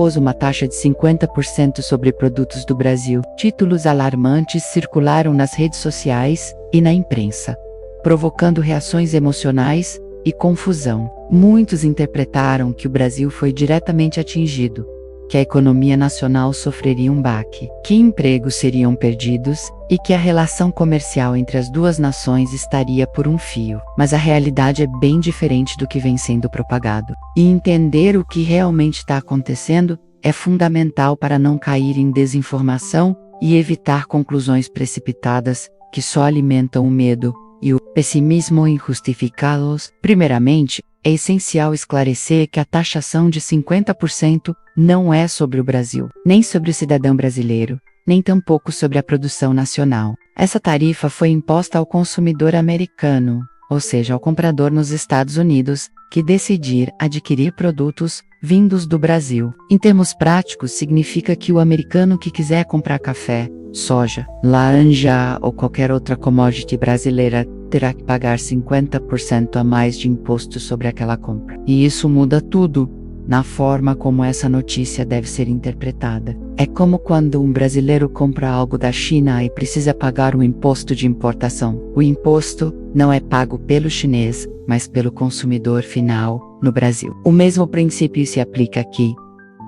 uma taxa de 50% sobre produtos do Brasil. Títulos alarmantes circularam nas redes sociais e na imprensa, provocando reações emocionais e confusão. Muitos interpretaram que o Brasil foi diretamente atingido, que a economia nacional sofreria um baque, que empregos seriam perdidos e que a relação comercial entre as duas nações estaria por um fio. Mas a realidade é bem diferente do que vem sendo propagado. E entender o que realmente está acontecendo é fundamental para não cair em desinformação e evitar conclusões precipitadas que só alimentam o medo e o pessimismo injustificados. Primeiramente, é essencial esclarecer que a taxação de 50% não é sobre o Brasil, nem sobre o cidadão brasileiro, nem tampouco sobre a produção nacional. Essa tarifa foi imposta ao consumidor americano, ou seja, ao comprador nos Estados Unidos, que decidir adquirir produtos vindos do Brasil. Em termos práticos, significa que o americano que quiser comprar café, soja, laranja ou qualquer outra commodity brasileira terá que pagar 50% a mais de imposto sobre aquela compra. E isso muda tudo na forma como essa notícia deve ser interpretada. É como quando um brasileiro compra algo da China e precisa pagar um imposto de importação. O imposto não é pago pelo chinês, mas pelo consumidor final no Brasil. O mesmo princípio se aplica aqui.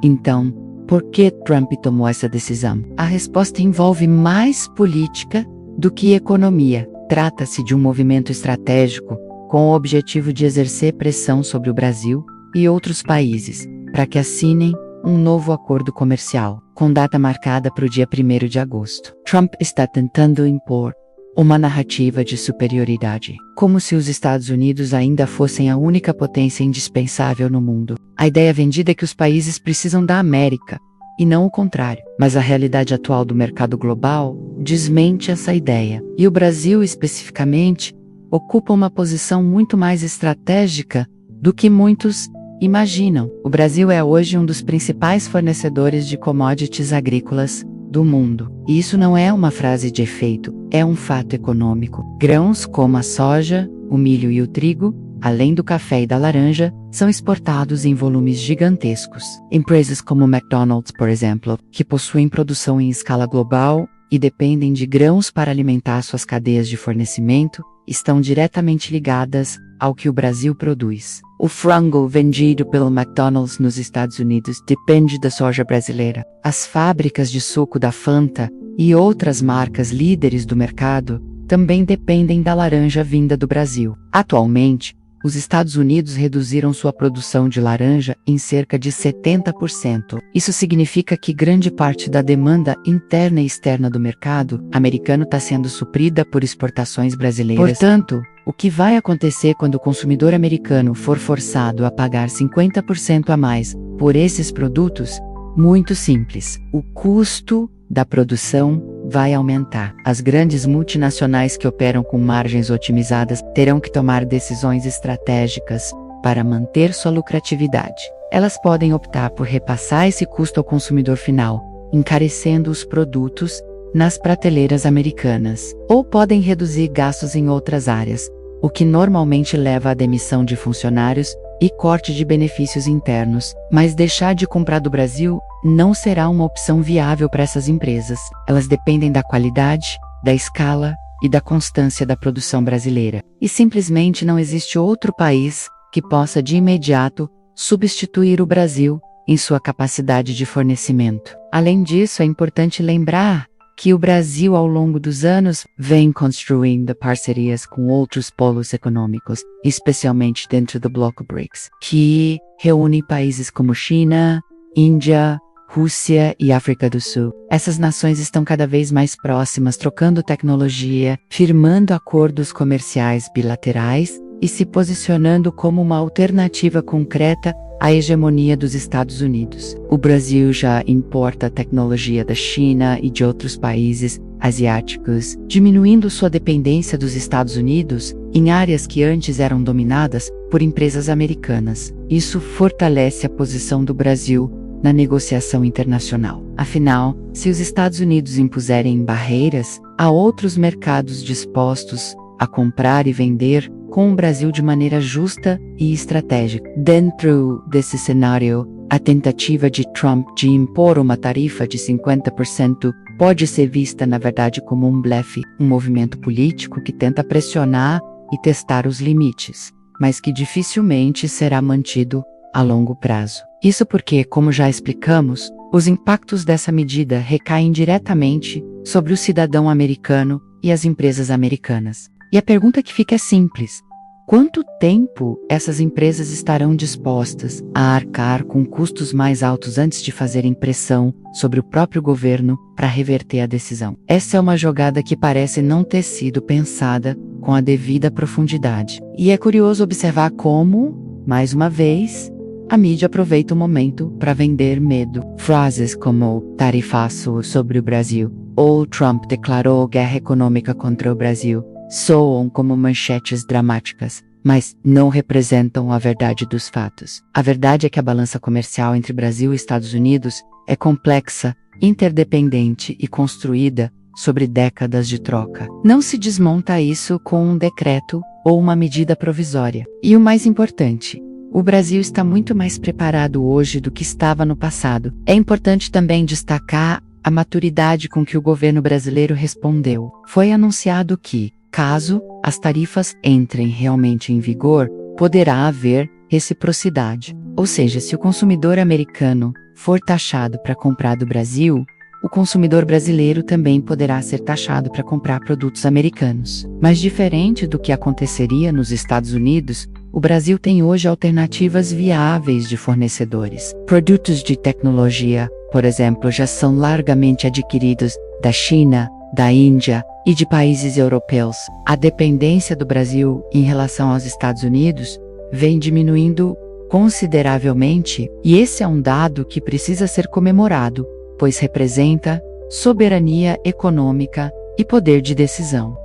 Então, por que Trump tomou essa decisão? A resposta envolve mais política do que economia. Trata-se de um movimento estratégico com o objetivo de exercer pressão sobre o Brasil e outros países para que assinem um novo acordo comercial, com data marcada para o dia 1º de agosto. Trump está tentando impor uma narrativa de superioridade, como se os Estados Unidos ainda fossem a única potência indispensável no mundo. A ideia vendida é que os países precisam da América, e não o contrário. Mas a realidade atual do mercado global desmente essa ideia. E o Brasil, especificamente, ocupa uma posição muito mais estratégica do que muitos imaginam. O Brasil é hoje um dos principais fornecedores de commodities agrícolas do mundo. E isso não é uma frase de efeito, é um fato econômico. Grãos como a soja, o milho e o trigo, além do café e da laranja, são exportados em volumes gigantescos. Empresas como McDonald's, por exemplo, que possuem produção em escala global e dependem de grãos para alimentar suas cadeias de fornecimento, estão diretamente ligadas ao que o Brasil produz. O frango vendido pelo McDonald's nos Estados Unidos depende da soja brasileira. As fábricas de suco da Fanta e outras marcas líderes do mercado também dependem da laranja vinda do Brasil. Atualmente, os Estados Unidos reduziram sua produção de laranja em cerca de 70%. Isso significa que grande parte da demanda interna e externa do mercado americano está sendo suprida por exportações brasileiras. Portanto, o que vai acontecer quando o consumidor americano for forçado a pagar 50% a mais por esses produtos? Muito simples. O custo da produção vai aumentar. As grandes multinacionais que operam com margens otimizadas terão que tomar decisões estratégicas para manter sua lucratividade. Elas podem optar por repassar esse custo ao consumidor final, encarecendo os produtos nas prateleiras americanas, ou podem reduzir gastos em outras áreas, o que normalmente leva à demissão de funcionários e corte de benefícios internos. Mas deixar de comprar do Brasil não será uma opção viável para essas empresas. Elas dependem da qualidade, da escala e da constância da produção brasileira. E simplesmente não existe outro país que possa de imediato substituir o Brasil em sua capacidade de fornecimento. Além disso, é importante lembrar que o Brasil, ao longo dos anos, vem construindo parcerias com outros polos econômicos, especialmente dentro do bloco BRICS, que reúne países como China, Índia, Rússia e África do Sul. Essas nações estão cada vez mais próximas, trocando tecnologia, firmando acordos comerciais bilaterais e se posicionando como uma alternativa concreta à hegemonia dos Estados Unidos. O Brasil já importa tecnologia da China e de outros países asiáticos, diminuindo sua dependência dos Estados Unidos em áreas que antes eram dominadas por empresas americanas. Isso fortalece a posição do Brasil na negociação internacional. Afinal, se os Estados Unidos impuserem barreiras, há outros mercados dispostos a comprar e vender com o Brasil de maneira justa e estratégica. Dentro desse cenário, A tentativa de Trump de impor uma tarifa de 50% pode ser vista, na verdade, como um blefe, um movimento político que tenta pressionar e testar os limites, mas que dificilmente será mantido a longo prazo. Isso porque, como já explicamos, os impactos dessa medida recaem diretamente sobre o cidadão americano e as empresas americanas. E a pergunta que fica é simples: quanto tempo essas empresas estarão dispostas a arcar com custos mais altos antes de fazerem pressão sobre o próprio governo para reverter a decisão? Essa é uma jogada que parece não ter sido pensada com a devida profundidade. E é curioso observar como, mais uma vez, a mídia aproveita o momento para vender medo. Frases como tarifaço sobre o Brasil ou Trump declarou guerra econômica contra o Brasil soam como manchetes dramáticas, mas não representam a verdade dos fatos. A verdade é que a balança comercial entre Brasil e Estados Unidos é complexa, interdependente e construída sobre décadas de troca. Não se desmonta isso com um decreto ou uma medida provisória. E o mais importante, o Brasil está muito mais preparado hoje do que estava no passado. É importante também destacar a maturidade com que o governo brasileiro respondeu. Foi anunciado que, caso as tarifas entrem realmente em vigor, poderá haver reciprocidade. Ou seja, se o consumidor americano for taxado para comprar do Brasil, o consumidor brasileiro também poderá ser taxado para comprar produtos americanos. Mas diferente do que aconteceria nos Estados Unidos, o Brasil tem hoje alternativas viáveis de fornecedores. Produtos de tecnologia, por exemplo, já são largamente adquiridos da China, da Índia e de países europeus. A dependência do Brasil em relação aos Estados Unidos vem diminuindo consideravelmente, e esse é um dado que precisa ser comemorado, pois representa soberania econômica e poder de decisão.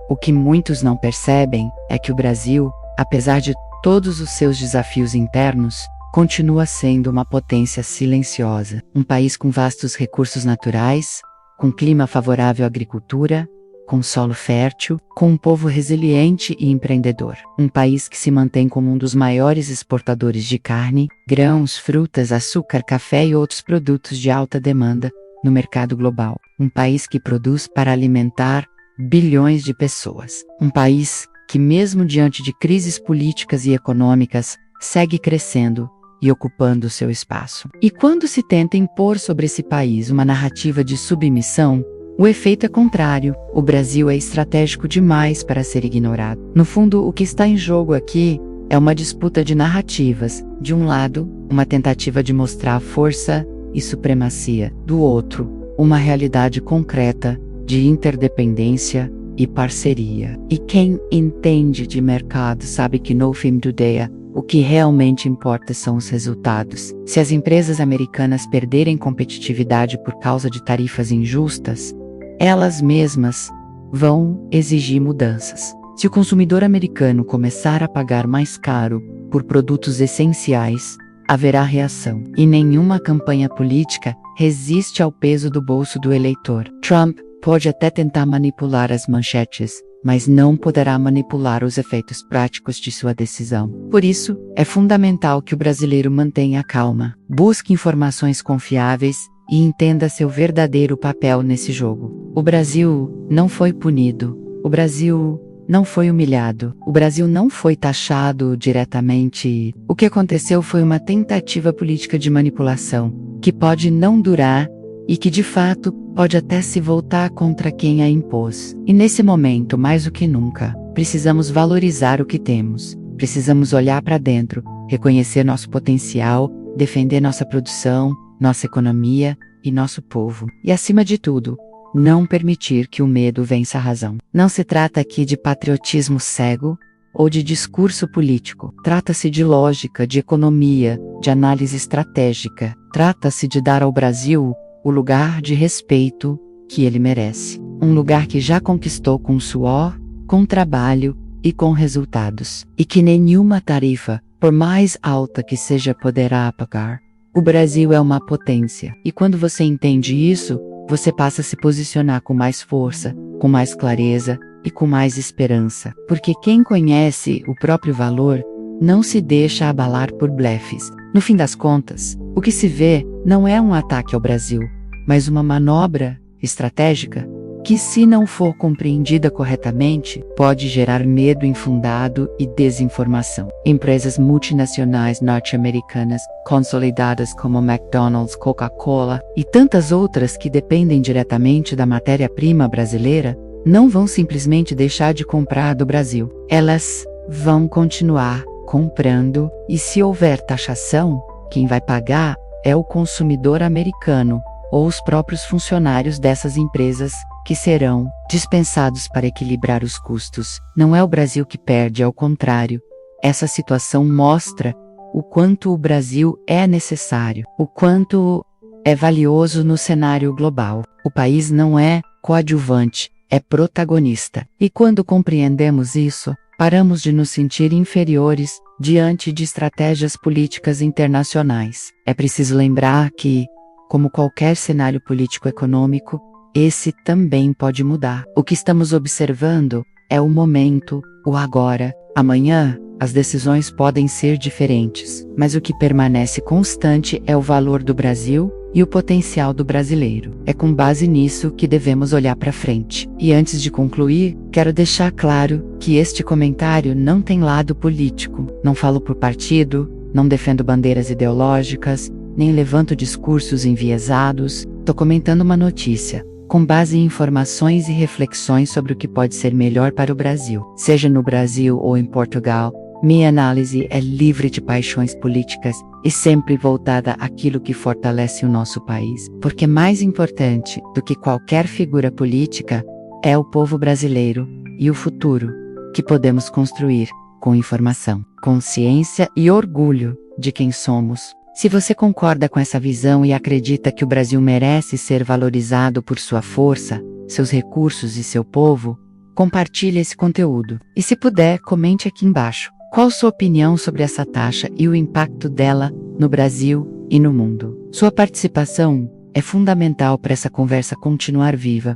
O que muitos não percebem é que o Brasil, apesar de todos os seus desafios internos, continua sendo uma potência silenciosa, um país com vastos recursos naturais, com clima favorável à agricultura, com solo fértil, com um povo resiliente e empreendedor. Um país que se mantém como um dos maiores exportadores de carne, grãos, frutas, açúcar, café e outros produtos de alta demanda no mercado global. Um país que produz para alimentar bilhões de pessoas. Um país que, mesmo diante de crises políticas e econômicas, segue crescendo e ocupando seu espaço. E quando se tenta impor sobre esse país uma narrativa de submissão, o efeito é contrário. O Brasil é estratégico demais para ser ignorado. No fundo, o que está em jogo aqui é uma disputa de narrativas. De um lado, uma tentativa de mostrar força e supremacia. Do outro, uma realidade concreta de interdependência e parceria. E quem entende de mercado sabe que no fim do dia, o que realmente importa são os resultados. Se as empresas americanas perderem competitividade por causa de tarifas injustas, elas mesmas vão exigir mudanças. Se o consumidor americano começar a pagar mais caro por produtos essenciais, haverá reação. E nenhuma campanha política resiste ao peso do bolso do eleitor. Trump pode até tentar manipular as manchetes, mas não poderá manipular os efeitos práticos de sua decisão. Por isso, é fundamental que o brasileiro mantenha calma, busque informações confiáveis e entenda seu verdadeiro papel nesse jogo. O Brasil não foi punido, o Brasil não foi humilhado, o Brasil não foi taxado diretamente. O que aconteceu foi uma tentativa política de manipulação, que pode não durar e que de fato pode até se voltar contra quem a impôs. E nesse momento, mais do que nunca, precisamos valorizar o que temos. Precisamos olhar para dentro, reconhecer nosso potencial, defender nossa produção, nossa economia e nosso povo. E acima de tudo, não permitir que o medo vença a razão. Não se trata aqui de patriotismo cego ou de discurso político. Trata-se de lógica, de economia, de análise estratégica. Trata-se de dar ao Brasil o lugar de respeito que ele merece. Um lugar que já conquistou com suor, com trabalho e com resultados. E que nenhuma tarifa, por mais alta que seja, poderá apagar. O Brasil é uma potência. E quando você entende isso, você passa a se posicionar com mais força, com mais clareza e com mais esperança. Porque quem conhece o próprio valor não se deixa abalar por blefes. No fim das contas, o que se vê não é um ataque ao Brasil, mas uma manobra estratégica que, se não for compreendida corretamente, pode gerar medo infundado e desinformação. Empresas multinacionais norte-americanas, consolidadas como McDonald's, Coca-Cola e tantas outras que dependem diretamente da matéria-prima brasileira, não vão simplesmente deixar de comprar do Brasil. Elas vão continuar comprando, e se houver taxação, quem vai pagar é o consumidor americano ou os próprios funcionários dessas empresas, que serão dispensados para equilibrar os custos. Não é o Brasil que perde, ao contrário. Essa situação mostra o quanto o Brasil é necessário, o quanto é valioso no cenário global. O país não é coadjuvante, é protagonista. E quando compreendemos isso, paramos de nos sentir inferiores diante de estratégias políticas internacionais. É preciso lembrar que, como qualquer cenário político-econômico, esse também pode mudar. O que estamos observando é o momento, o agora. Amanhã, as decisões podem ser diferentes, mas o que permanece constante é o valor do Brasil e o potencial do brasileiro. É com base nisso que devemos olhar para frente. E antes de concluir, quero deixar claro que este comentário não tem lado político. Não falo por partido, não defendo bandeiras ideológicas, nem levanto discursos enviesados. Tô comentando uma notícia, com base em informações e reflexões sobre o que pode ser melhor para o Brasil. Seja no Brasil ou em Portugal, minha análise é livre de paixões políticas e sempre voltada àquilo que fortalece o nosso país. Porque mais importante do que qualquer figura política é o povo brasileiro e o futuro que podemos construir com informação, consciência e orgulho de quem somos. Se você concorda com essa visão e acredita que o Brasil merece ser valorizado por sua força, seus recursos e seu povo, compartilhe esse conteúdo. E se puder, comente aqui embaixo qual sua opinião sobre essa taxa e o impacto dela no Brasil e no mundo. Sua participação é fundamental para essa conversa continuar viva.